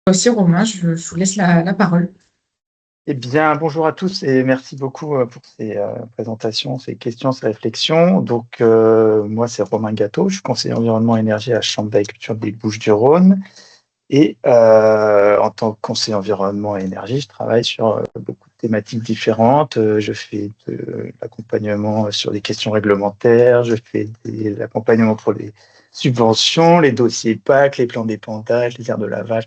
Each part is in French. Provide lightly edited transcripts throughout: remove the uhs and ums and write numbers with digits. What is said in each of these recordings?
Aussi, Romain, je vous laisse la parole. Eh bien, bonjour à tous et merci beaucoup pour ces présentations, ces questions, ces réflexions. Donc, moi, c'est Romain Gâteau, je suis conseiller environnement et énergie à la Chambre d'agriculture des Bouches-du-Rhône. Et en tant que conseiller environnement et énergie, je travaille sur beaucoup de thématiques différentes. Je fais de l'accompagnement sur des questions réglementaires, je fais de l'accompagnement pour les subventions, les dossiers PAC, les plans d'épandage, les aires de lavage.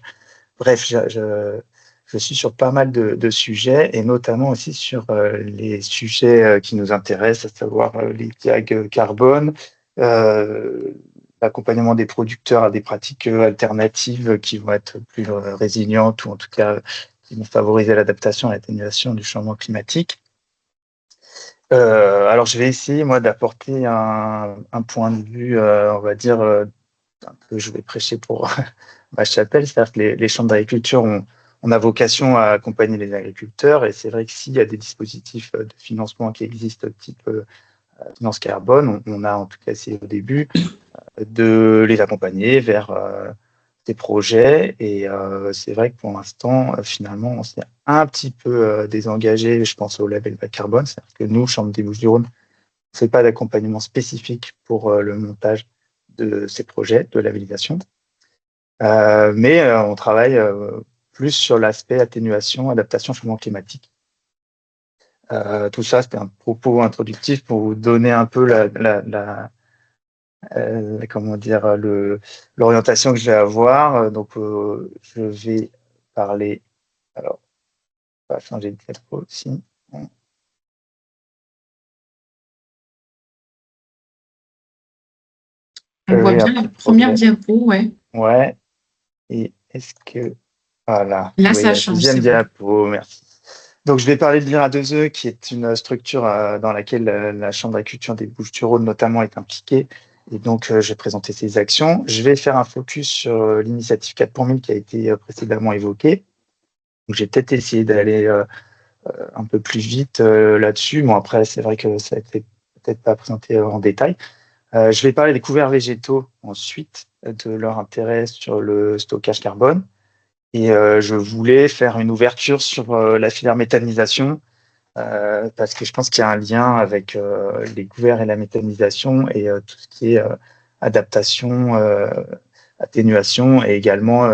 Bref, je suis sur pas mal de sujets et notamment aussi sur les sujets qui nous intéressent, à savoir les tags carbone, euh, l'accompagnement des producteurs à des pratiques alternatives qui vont être plus résilientes ou en tout cas qui vont favoriser l'adaptation et l'atténuation du changement climatique. Alors, je vais essayer, moi, d'apporter un point de vue, on va dire, un peu, je vais prêcher pour ma chapelle, c'est-à-dire que les chambres d'agriculture on a vocation à accompagner les agriculteurs et c'est vrai que s'il y a des dispositifs de financement qui existent, type finance carbone, on a en tout cas essayé au début de les accompagner vers des projets et c'est vrai que pour l'instant, finalement, on s'est un petit peu désengagé, je pense au label bas carbone, c'est-à-dire que nous, Chambre des Bouches-du-Rhône, on ne fait pas d'accompagnement spécifique pour le montage de ces projets de labellisation. Mais on travaille plus sur l'aspect atténuation, adaptation, changement climatique. Tout ça, c'était un propos introductif pour vous donner un peu comment dire, l'orientation que je vais avoir. Donc, je vais parler. Alors, on va changer de diapo aussi. On voit Et un bien la petit première progrès. diapo, ouais. Ouais. Et est-ce que. Voilà. Là, Oui, ça la change, deuxième c'est bon. diapo. Merci. Donc, je vais parler de l'IRA2E, qui est une structure dans laquelle la Chambre d'agriculture des Bouches-du-Rhône notamment est impliquée. Et donc, je vais présenter ses actions. Je vais faire un focus sur l'initiative 4 pour 1000 qui a été précédemment évoquée. Donc, j'ai peut-être essayé d'aller un peu plus vite là-dessus. Bon, après, c'est vrai que ça a été peut-être pas présenté en détail. Je vais parler des couverts végétaux ensuite, de leur intérêt sur le stockage carbone. Et je voulais faire une ouverture sur la filière méthanisation, parce que je pense qu'il y a un lien avec les couverts et la méthanisation et tout ce qui est adaptation, atténuation et également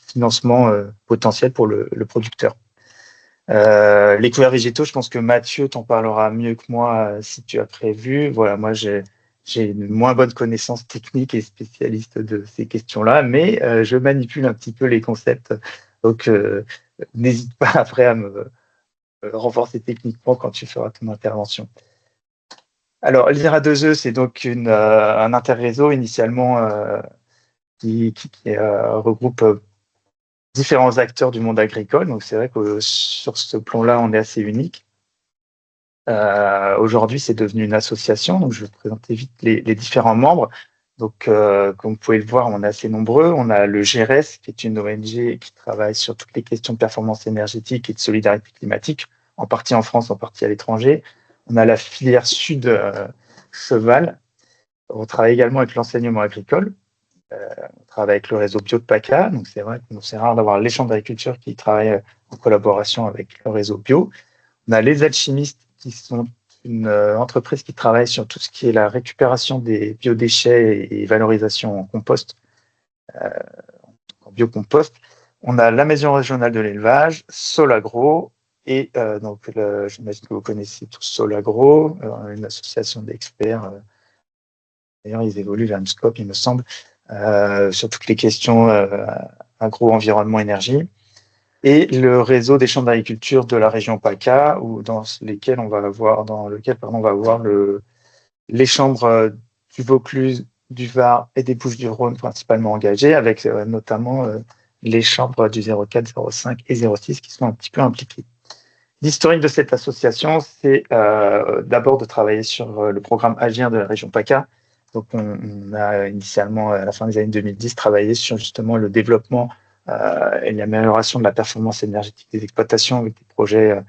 financement potentiel pour le producteur. Les couverts végétaux, je pense que Mathieu t'en parlera mieux que moi si tu as prévu. Voilà, moi j'ai une moins bonne connaissance technique et spécialiste de ces questions-là, mais je manipule un petit peu les concepts. Donc, n'hésite pas après à me renforcer techniquement quand tu feras ton intervention. Alors, l'IRA2E, c'est donc un interréseau initialement qui regroupe différents acteurs du monde agricole. Donc, c'est vrai que sur ce plan-là, on est assez unique. Aujourd'hui, c'est devenu une association. Donc, je vais vous présenter vite les différents membres. Donc, comme vous pouvez le voir, on est assez nombreux. On a le GRES, qui est une ONG qui travaille sur toutes les questions de performance énergétique et de solidarité climatique, en partie en France, en partie à l'étranger. On a la filière Sud Cheval. On travaille également avec l'enseignement agricole. On travaille avec le réseau Bio de PACA. Donc, c'est vrai que c'est rare d'avoir les chambres d'agriculture qui travaillent en collaboration avec le réseau Bio. On a les alchimistes qui sont une entreprise qui travaille sur tout ce qui est la récupération des biodéchets et valorisation en compost, en biocompost. On a la Maison régionale de l'élevage, Solagro, et donc j'imagine que vous connaissez tous Solagro, une association d'experts. D'ailleurs, ils évoluent vers une scope, il me semble, sur toutes les questions agro-environnement énergie. Et le réseau des chambres d'agriculture de la région PACA, dans lequel on va avoir les chambres du Vaucluse, du Var et des Bouches-du-Rhône principalement engagées, avec notamment les chambres du 04, 05 et 06 qui sont un petit peu impliquées. L'historique de cette association, c'est d'abord de travailler sur le programme Agir de la région PACA. Donc, on a initialement, à la fin des années 2010, travaillé sur justement le développement et l'amélioration de la performance énergétique des exploitations avec des projets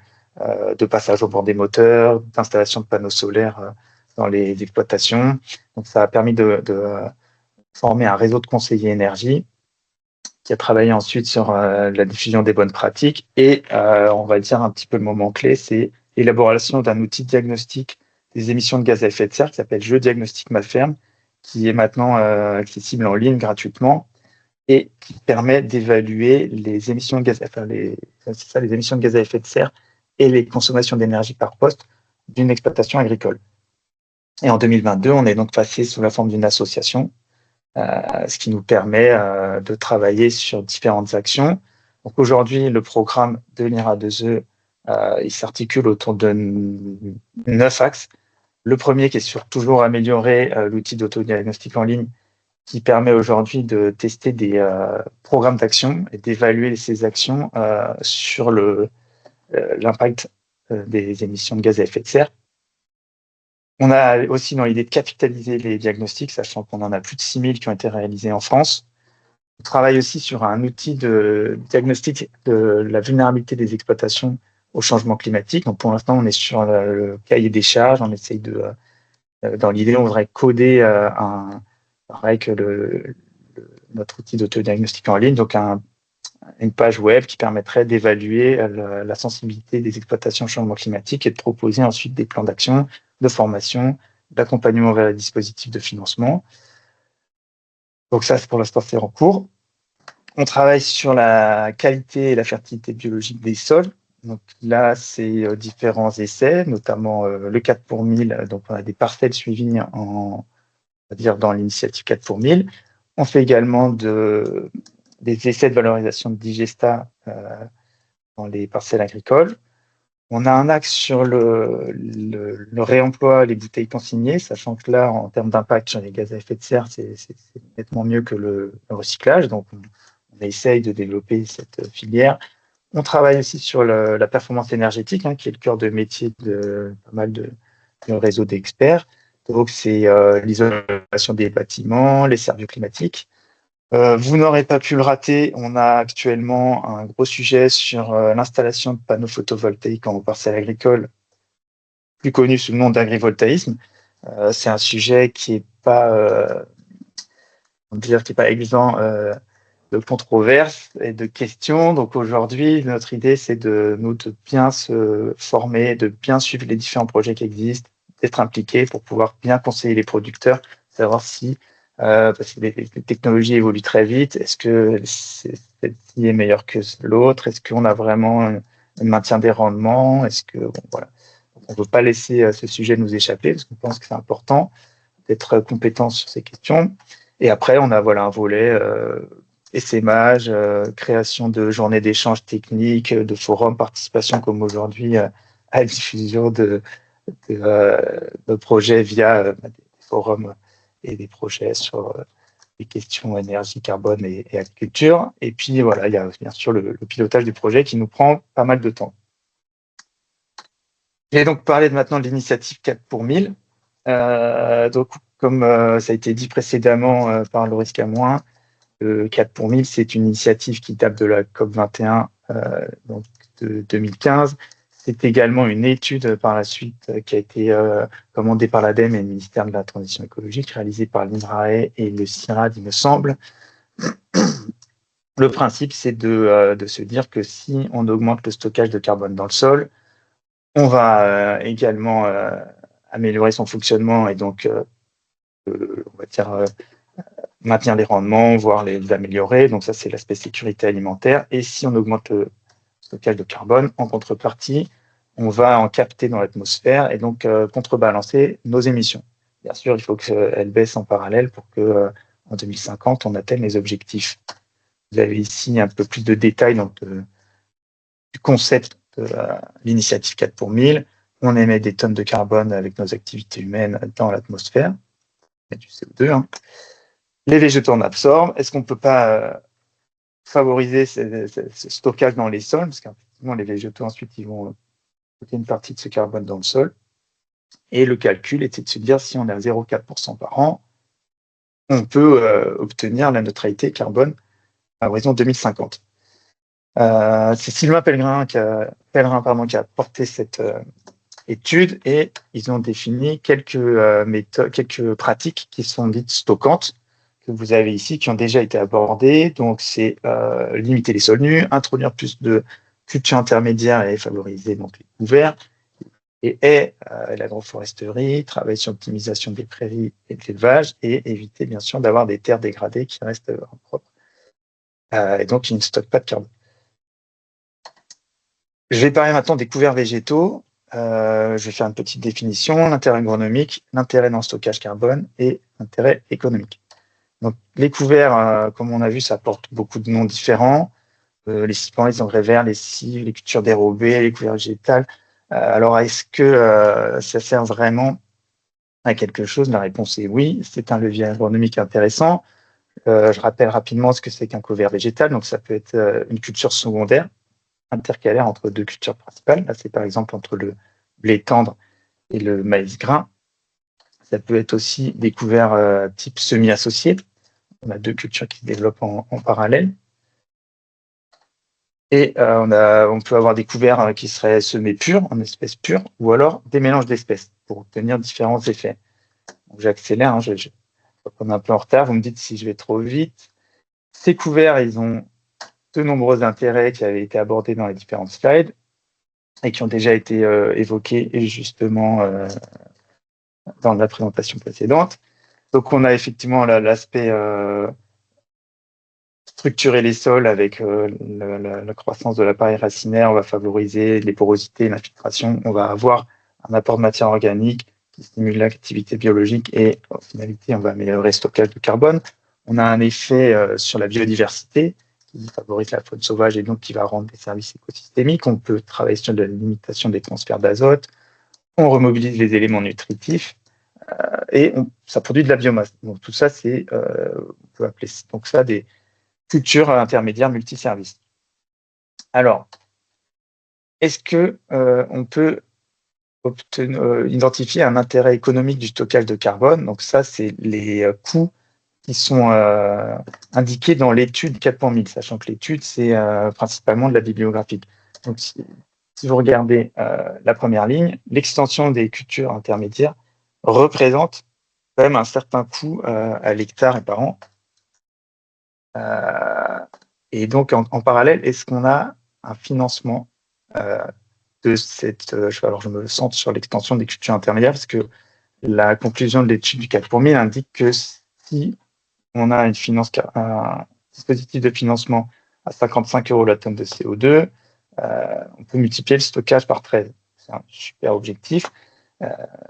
de passage au bord des moteurs, d'installation de panneaux solaires dans les exploitations. Donc, ça a permis de former un réseau de conseillers énergie. qui a travaillé ensuite sur la diffusion des bonnes pratiques. Et on va dire un petit peu le moment clé, c'est l'élaboration d'un outil de diagnostic des émissions de gaz à effet de serre qui s'appelle Je diagnostique ma ferme, qui est maintenant accessible en ligne gratuitement et qui permet d'évaluer les émissions de gaz, les émissions de gaz à effet de serre et les consommations d'énergie par poste d'une exploitation agricole. Et en 2022, on est donc passé sous la forme d'une association, ce qui nous permet de travailler sur différentes actions. Donc aujourd'hui, le programme de l'INRA2E, il s'articule autour de 9 axes. Le premier qui est sur toujours améliorer l'outil d'autodiagnostic en ligne qui permet aujourd'hui de tester des programmes d'action et d'évaluer ces actions sur l'impact des émissions de gaz à effet de serre. On a aussi dans l'idée de capitaliser les diagnostics, sachant qu'on en a plus de 6000 qui ont été réalisés en France. On travaille aussi sur un outil de diagnostic de la vulnérabilité des exploitations au changement climatique. Donc pour l'instant, on est sur le cahier des charges. On essaye dans l'idée, on voudrait coder pareil que notre outil d'autodiagnostic en ligne, donc une page web qui permettrait d'évaluer la sensibilité des exploitations au changement climatique et de proposer ensuite des plans d'action, de formation, d'accompagnement vers les dispositifs de financement. Donc ça, pour l'instant, c'est en cours. On travaille sur la qualité et la fertilité biologique des sols. Donc là, c'est différents essais, notamment le 4 pour 1000. Donc on a des parcelles suivies on va dire dans l'initiative 4 pour 1000. On fait également des essais de valorisation de digesta dans les parcelles agricoles. On a un axe sur le réemploi, les bouteilles consignées, sachant que là, en termes d'impact sur les gaz à effet de serre, c'est nettement mieux que le recyclage. Donc, on essaye de développer cette filière. On travaille aussi sur la performance énergétique, qui est le cœur de métier de pas mal de réseaux d'experts. Donc, c'est l'isolation des bâtiments, les services climatiques. Vous n'aurez pas pu le rater, on a actuellement un gros sujet sur l'installation de panneaux photovoltaïques en parcelles agricoles, plus connu sous le nom d'agrivoltaïsme. C'est un sujet qui est pas, exempt de controverses et de questions. Donc aujourd'hui, notre idée, c'est de bien se former, de bien suivre les différents projets qui existent, d'être impliqués pour pouvoir bien conseiller les producteurs, savoir si parce que les technologies évoluent très vite. Est-ce que celle-ci est meilleure que l'autre? Est-ce qu'on a vraiment un maintien des rendements? Est-ce que voilà, on ne peut pas laisser ce sujet nous échapper parce qu'on pense que c'est important d'être compétent sur ces questions. Et après, on a un volet essaimage, création de journées d'échanges techniques, de forums, participation comme aujourd'hui à la diffusion de projets via des forums et des projets sur les questions énergie, carbone et agriculture. Et puis voilà, il y a bien sûr le pilotage du projet qui nous prend pas mal de temps. Je vais donc parler maintenant de l'initiative 4 pour 1000. Donc, comme ça a été dit précédemment par Loris Camoin, le 4 pour 1000, c'est une initiative qui date de la COP21 donc de 2015. C'est également une étude par la suite qui a été commandée par l'ADEME et le ministère de la Transition écologique, réalisée par l'INRAE et le CIRAD, il me semble. Le principe, c'est de se dire que si on augmente le stockage de carbone dans le sol, on va également améliorer son fonctionnement et donc, on va dire, maintenir les rendements, voire les améliorer. Donc ça, c'est l'aspect sécurité alimentaire. Et si on augmente le stockage de carbone, en contrepartie, on va en capter dans l'atmosphère et donc contrebalancer nos émissions. Bien sûr, il faut qu'elles baissent en parallèle pour que en 2050, on atteigne les objectifs. Vous avez ici un peu plus de détails du concept de l'initiative 4 pour 1000. On émet des tonnes de carbone avec nos activités humaines dans l'atmosphère. Il y a du CO2. Les végétaux en absorbent. Est-ce qu'on ne peut pas favoriser ce stockage dans les sols? Parce qu'effectivement, les végétaux, ensuite, ils vont stocker une partie de ce carbone dans le sol. Et le calcul était de se dire, si on est à 0,4% par an, on peut obtenir la neutralité carbone à horizon 2050. C'est Sylvain Pellegrin qui a porté cette étude et ils ont défini quelques méthodes, quelques pratiques qui sont dites stockantes. que vous avez ici qui ont déjà été abordés. Donc, c'est limiter les sols nus, introduire plus de cultures intermédiaires et favoriser donc les couverts, et haies, l'agroforesterie, travailler sur l'optimisation des prairies et de l'élevage, et éviter bien sûr d'avoir des terres dégradées qui restent propres, et donc qui ne stockent pas de carbone. Je vais parler maintenant des couverts végétaux. Je vais faire une petite définition: l'intérêt agronomique, l'intérêt dans le stockage carbone et l'intérêt économique. Donc, les couverts, comme on a vu, ça porte beaucoup de noms différents. Les cipans, les engrais verts, les cives, les cultures dérobées, les couverts végétales. Alors, est-ce que ça sert vraiment à quelque chose? La réponse est oui. C'est un levier agronomique intéressant. Je rappelle rapidement ce que c'est qu'un couvert végétal. Donc, ça peut être une culture secondaire, intercalaire entre deux cultures principales. Là, c'est par exemple entre le blé tendre et le maïs grain. Ça peut être aussi des couverts type semi-associés. On a deux cultures qui se développent en parallèle. Et on peut avoir des couverts qui seraient semés purs, en espèces pures, ou alors des mélanges d'espèces pour obtenir différents effets. Donc, j'accélère, hein, je prendre un peu en retard, vous me dites si je vais trop vite. Ces couverts, ils ont de nombreux intérêts qui avaient été abordés dans les différentes slides et qui ont déjà été évoqués justement dans la présentation précédente. Donc, on a effectivement l'aspect structurer les sols avec la croissance de l'appareil racinaire. On va favoriser les porosités, l'infiltration. On va avoir un apport de matière organique qui stimule l'activité biologique et, en finalité, on va améliorer le stockage de carbone. On a un effet sur la biodiversité qui favorise la faune sauvage et donc qui va rendre des services écosystémiques. On peut travailler sur la limitation des transferts d'azote. On remobilise les éléments nutritifs et ça produit de la biomasse. Donc tout ça, on peut appeler donc ça des cultures intermédiaires multiservices. Alors, est-ce que on peut identifier un intérêt économique du stockage de carbone? Donc ça, c'est les coûts qui sont indiqués dans l'étude 4.1000, sachant que l'étude, c'est principalement de la bibliographique. Donc, si vous regardez la première ligne, l'extension des cultures intermédiaires représente quand même un certain coût à l'hectare et par an. Et donc, en parallèle, est-ce qu'on a un financement de cette... alors, je me centre sur l'extension des cultures intermédiaires parce que la conclusion de l'étude du 4.1000 indique que si on a un dispositif de financement à 55 € la tonne de CO2, on peut multiplier le stockage par 13. C'est un super objectif.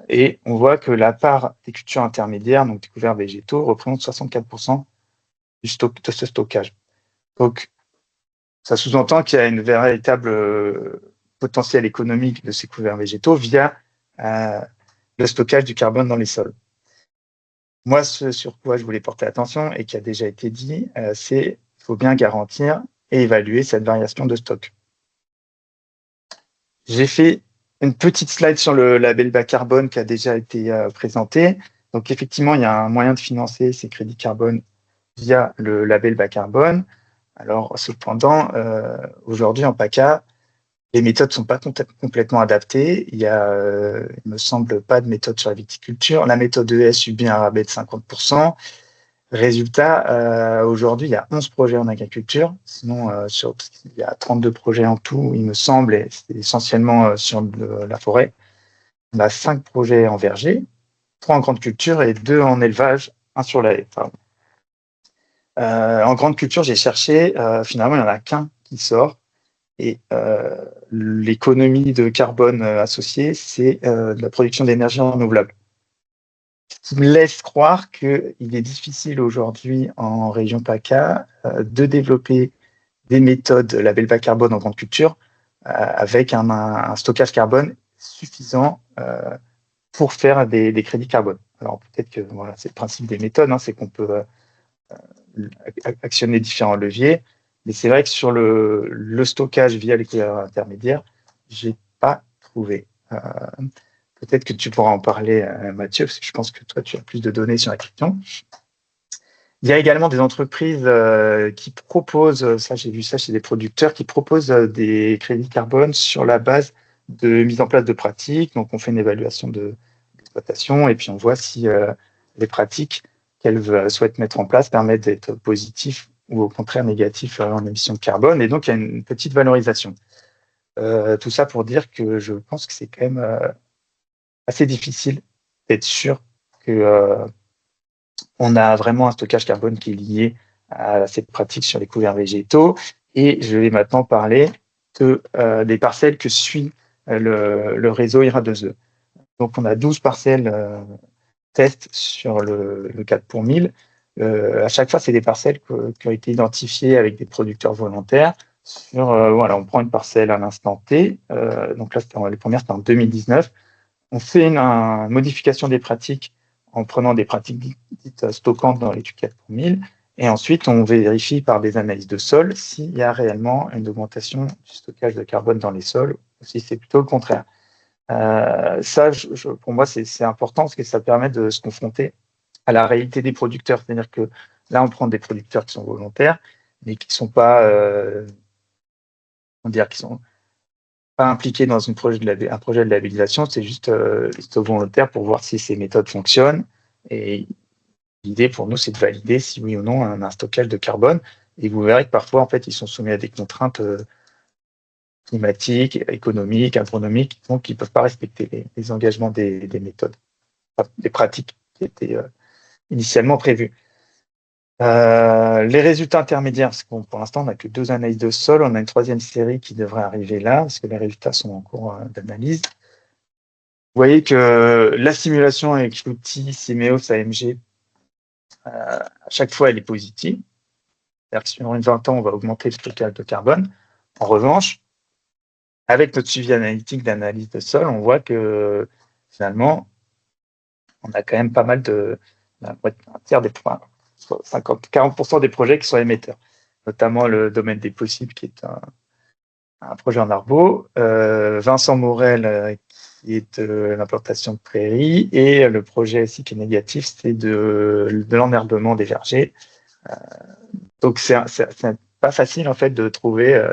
Et on voit que la part des cultures intermédiaires, donc des couverts végétaux, représente 64% de ce stockage. Donc, ça sous-entend qu'il y a une véritable potentiel économique de ces couverts végétaux via le stockage du carbone dans les sols. Moi, ce sur quoi je voulais porter attention et qui a déjà été dit, c'est qu'il faut bien garantir et évaluer cette variation de stock. J'ai fait une petite slide sur le label bas carbone qui a déjà été présenté. Donc, effectivement, il y a un moyen de financer ces crédits carbone via le label bas carbone. Alors, cependant, aujourd'hui, en PACA, les méthodes ne sont pas complètement adaptées. Il y a, il me semble, pas de méthode sur la viticulture. La méthode ES subit un rabais de 50%. Résultat, aujourd'hui, il y a 11 projets en agriculture. Sinon, il y a 32 projets en tout, il me semble, et c'est essentiellement sur la forêt. On a 5 projets en verger, 3 en grande culture et 2 en élevage, 1 sur la haie. En grande culture, j'ai cherché, finalement, il n'y en a qu'un qui sort. Et l'économie de carbone associée, c'est de la production d'énergie renouvelable. Ce qui me laisse croire qu'il est difficile aujourd'hui en région PACA de développer des méthodes label bas carbone en grande culture avec un stockage carbone suffisant pour faire des crédits carbone. Alors peut-être que voilà, c'est le principe des méthodes, hein, c'est qu'on peut actionner différents leviers. Mais c'est vrai que sur le stockage via les couverts intermédiaires, j'ai pas trouvé. Peut-être que tu pourras en parler, Mathieu, parce que je pense que toi, tu as plus de données sur la question. Il y a également des entreprises qui proposent, ça j'ai vu ça chez des producteurs, qui proposent des crédits carbone sur la base de mise en place de pratiques. Donc on fait une évaluation de l'exploitation et puis on voit si les pratiques qu'elle souhaite mettre en place permet d'être positif ou au contraire négatif en émissions de carbone. Et donc, il y a une petite valorisation. Tout ça pour dire que je pense que c'est quand même assez difficile d'être sûr que on a vraiment un stockage carbone qui est lié à cette pratique sur les couverts végétaux. Et je vais maintenant parler des parcelles que suit le réseau IRA2E. Donc, on a 12 parcelles tests sur le 4 pour 1000. À chaque fois, c'est des parcelles qui ont été identifiées avec des producteurs volontaires. Voilà, on prend une parcelle à l'instant T. Donc là, les premières, c'était en 2019. On fait une modification des pratiques en prenant des pratiques dites stockantes dans l'étude 4 pour 1000. Et ensuite, on vérifie par des analyses de sol s'il y a réellement une augmentation du stockage de carbone dans les sols ou si c'est plutôt le contraire. Ça, pour moi, c'est important parce que ça permet de se confronter à la réalité des producteurs. C'est-à-dire que là, on prend des producteurs qui sont volontaires, mais qui ne sont pas, qui sont pas impliqués dans un projet de labellisation. C'est juste volontaire pour voir si ces méthodes fonctionnent. Et l'idée pour nous, c'est de valider si oui ou non on a un stockage de carbone. Et vous verrez que parfois, en fait, ils sont soumis à des contraintes climatiques, économiques, agronomiques, donc ils ne peuvent pas respecter les engagements des méthodes, des pratiques qui étaient initialement prévues. Les résultats intermédiaires, parce que pour l'instant, on n'a que 2 analyses de sol. On a une 3e série qui devrait arriver là, parce que les résultats sont en cours d'analyse. Vous voyez que la simulation avec l'outil Simeos AMG, à chaque fois, elle est positive. C'est-à-dire que sur une 20 ans, on va augmenter le stockage de carbone. En revanche, avec notre suivi analytique d'analyse de sol, on voit que finalement, on a quand même pas mal un tiers des points, 40% des projets qui sont émetteurs, notamment le domaine des possibles qui est un projet en arbo, Vincent Morel qui est de l'implantation de prairies, et le projet aussi qui est négatif, c'est de l'enherbement des vergers. Donc c'est pas facile en fait de trouver,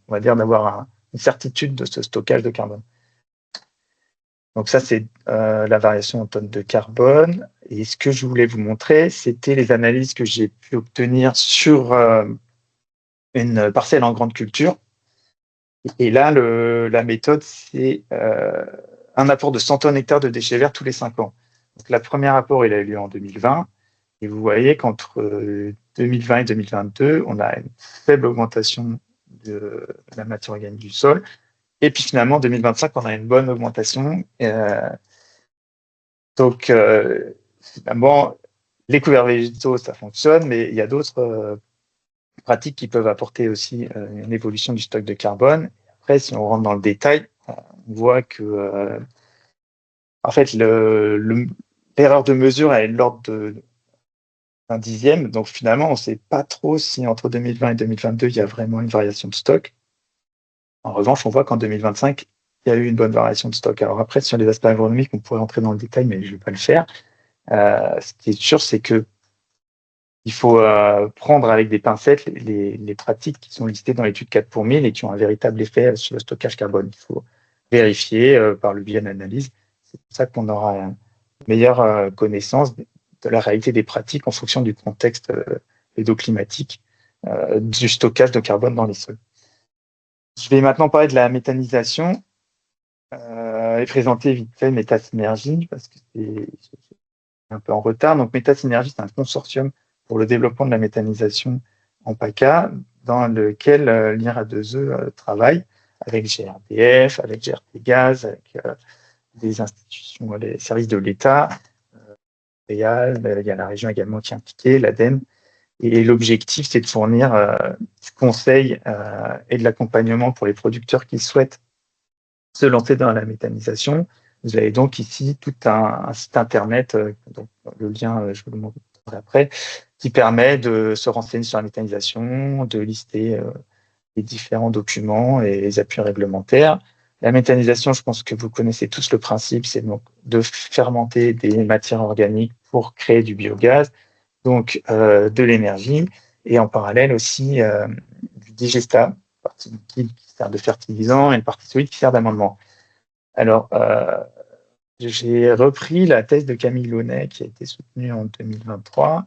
on va dire d'avoir une certitude de ce stockage de carbone. Donc ça, c'est la variation en tonnes de carbone. Et ce que je voulais vous montrer, c'était les analyses que j'ai pu obtenir sur une parcelle en grande culture. Et là, la méthode, c'est un apport de 100 tonnes hectares de déchets verts tous les 5 ans. Donc, le premier apport, il a eu lieu en 2020. Et vous voyez qu'entre 2020 et 2022, on a une faible augmentation de la matière organique du sol. Et puis finalement, en 2025, on a une bonne augmentation. Donc, finalement, les couverts végétaux, ça fonctionne, mais il y a d'autres pratiques qui peuvent apporter aussi une évolution du stock de carbone. Après, si on rentre dans le détail, on voit que, en fait, l'erreur de mesure est de l'ordre d'un dixième. Donc, finalement, on ne sait pas trop si entre 2020 et 2022, il y a vraiment une variation de stock. En revanche, on voit qu'en 2025, il y a eu une bonne variation de stock. Alors après, sur les aspects agronomiques, on pourrait entrer dans le détail, mais je ne vais pas le faire. Ce qui est sûr, c'est que il faut prendre avec des pincettes les pratiques qui sont listées dans l'étude 4 pour 1000 et qui ont un véritable effet sur le stockage carbone. Il faut vérifier par le biais d'analyse. C'est pour ça qu'on aura une meilleure connaissance de la réalité des pratiques en fonction du contexte pédoclimatique du stockage de carbone dans les sols. Je vais maintenant parler de la méthanisation et présenter vite fait Métasynergie parce que c'est un peu en retard. Donc, Métasynergie, c'est un consortium pour le développement de la méthanisation en PACA dans lequel l'IRA2E travaille avec GRDF, avec GRT Gaz, avec des institutions, les services de l'État, il y a la région également qui est impliquée, l'ADEME. Et l'objectif, c'est de fournir du conseil et de l'accompagnement pour les producteurs qui souhaitent se lancer dans la méthanisation. Vous avez donc ici tout un site internet, donc le lien, je vous le montrerai après, qui permet de se renseigner sur la méthanisation, de lister les différents documents et les appuis réglementaires. La méthanisation, je pense que vous connaissez tous le principe, c'est donc de fermenter des matières organiques pour créer du biogaz, donc de l'énergie, et en parallèle aussi du digestat, une partie liquide qui sert de fertilisant et une partie solide qui sert d'amendement. Alors, j'ai repris la thèse de Camille Launay qui a été soutenue en 2023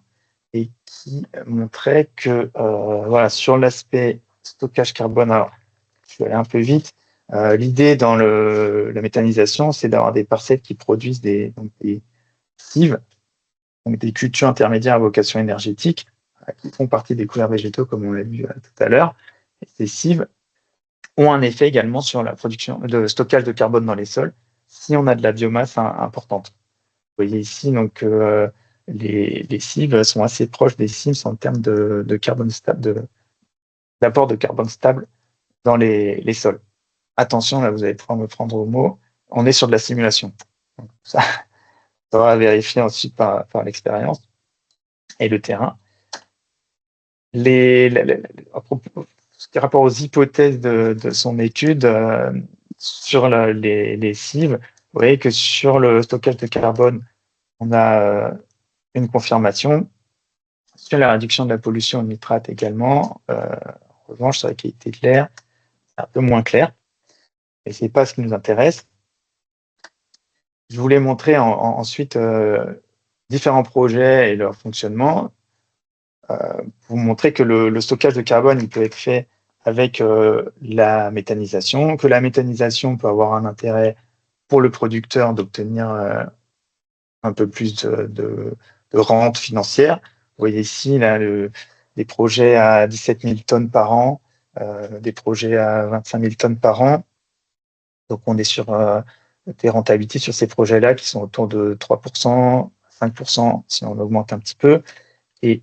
et qui montrait que voilà, sur l'aspect stockage carbone, alors je vais aller un peu vite, l'idée dans la méthanisation, c'est d'avoir des parcelles qui produisent des cives, donc des cultures intermédiaires à vocation énergétique, qui font partie des couverts végétaux, comme on l'a vu tout à l'heure. Et ces cives ont un effet également sur la production de stockage de carbone dans les sols, si on a de la biomasse importante. Vous voyez ici, donc, les cives sont assez proches des cimes en termes de carbone stable, d'apport de carbone stable dans les sols. Attention, là, vous allez pouvoir me prendre au mot, on est sur de la simulation. Donc, ça sera vérifié ensuite par l'expérience et le terrain. Par rapport aux hypothèses de son étude sur les cives, vous voyez que sur le stockage de carbone, on a une confirmation. Sur la réduction de la pollution au nitrate également, en revanche, sur la qualité de l'air, c'est un peu moins clair. Et c'est pas ce qui nous intéresse. Je voulais montrer ensuite différents projets et leur fonctionnement pour montrer que le stockage de carbone il peut être fait avec la méthanisation, que la méthanisation peut avoir un intérêt pour le producteur d'obtenir un peu plus de rente financière. Vous voyez ici là, des projets à 17 000 tonnes par an, des projets à 25 000 tonnes par an. Donc on est sur des rentabilités sur ces projets-là qui sont autour de 3%, 5% si on augmente un petit peu. Et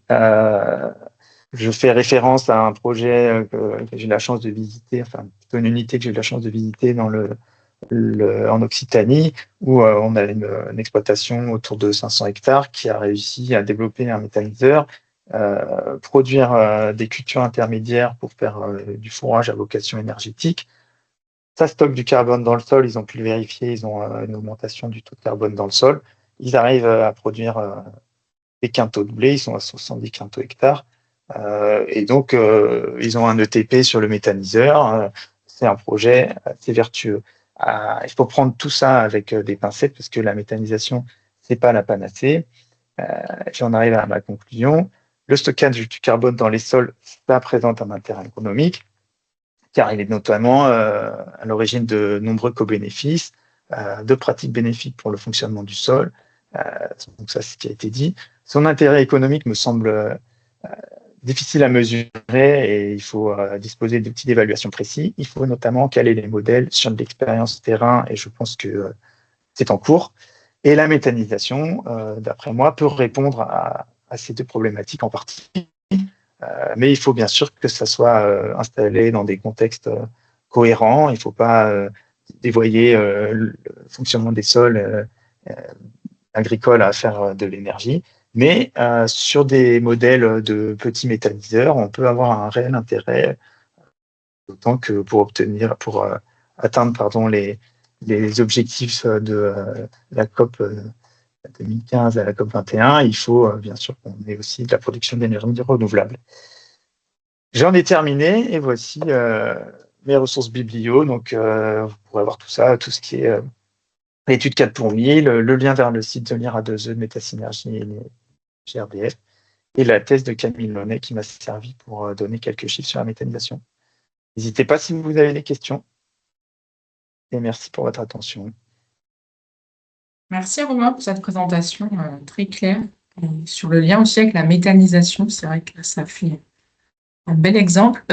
je fais référence à un projet que j'ai eu la chance de visiter, enfin plutôt une unité que j'ai eu la chance de visiter en Occitanie, où on a une exploitation autour de 500 hectares qui a réussi à développer un méthaniseur, produire des cultures intermédiaires pour faire du fourrage à vocation énergétique. Ça stocke du carbone dans le sol, ils ont pu le vérifier, ils ont une augmentation du taux de carbone dans le sol. Ils arrivent à produire des quintaux de blé, ils sont à 70 quintaux hectares. Et donc, ils ont un ETP sur le méthaniseur. C'est un projet assez vertueux. Il faut prendre tout ça avec des pincettes parce que la méthanisation, c'est pas la panacée. J'en arrive à ma conclusion. Le stockage du carbone dans les sols, ça présente un intérêt économique, car il est notamment à l'origine de nombreux co-bénéfices, de pratiques bénéfiques pour le fonctionnement du sol. Donc ça, c'est ce qui a été dit. Son intérêt économique me semble difficile à mesurer et il faut disposer d'outils d'évaluation précis. Il faut notamment caler les modèles sur de l'expérience terrain et je pense que c'est en cours. Et la méthanisation, d'après moi, peut répondre à ces deux problématiques en partie. Mais il faut bien sûr que ça soit installé dans des contextes cohérents. Il ne faut pas dévoyer le fonctionnement des sols agricoles à faire de l'énergie. Mais sur des modèles de petits méthaniseurs, on peut avoir un réel intérêt, d'autant que pour atteindre les objectifs de la COP 2015 à la COP 21, il faut bien sûr qu'on ait aussi de la production d'énergie renouvelable. J'en ai terminé et voici mes ressources biblio. Donc, vous pourrez voir tout ça, tout ce qui est l'étude 4 pour 1000, le lien vers le site de l'IRA2E de Métasynergie et GRDF, et la thèse de Camille Launay qui m'a servi pour donner quelques chiffres sur la méthanisation. N'hésitez pas si vous avez des questions. Et merci pour votre attention. Merci Romain pour cette présentation très claire. Et sur le lien aussi avec la méthanisation, c'est vrai que ça fait un bel exemple.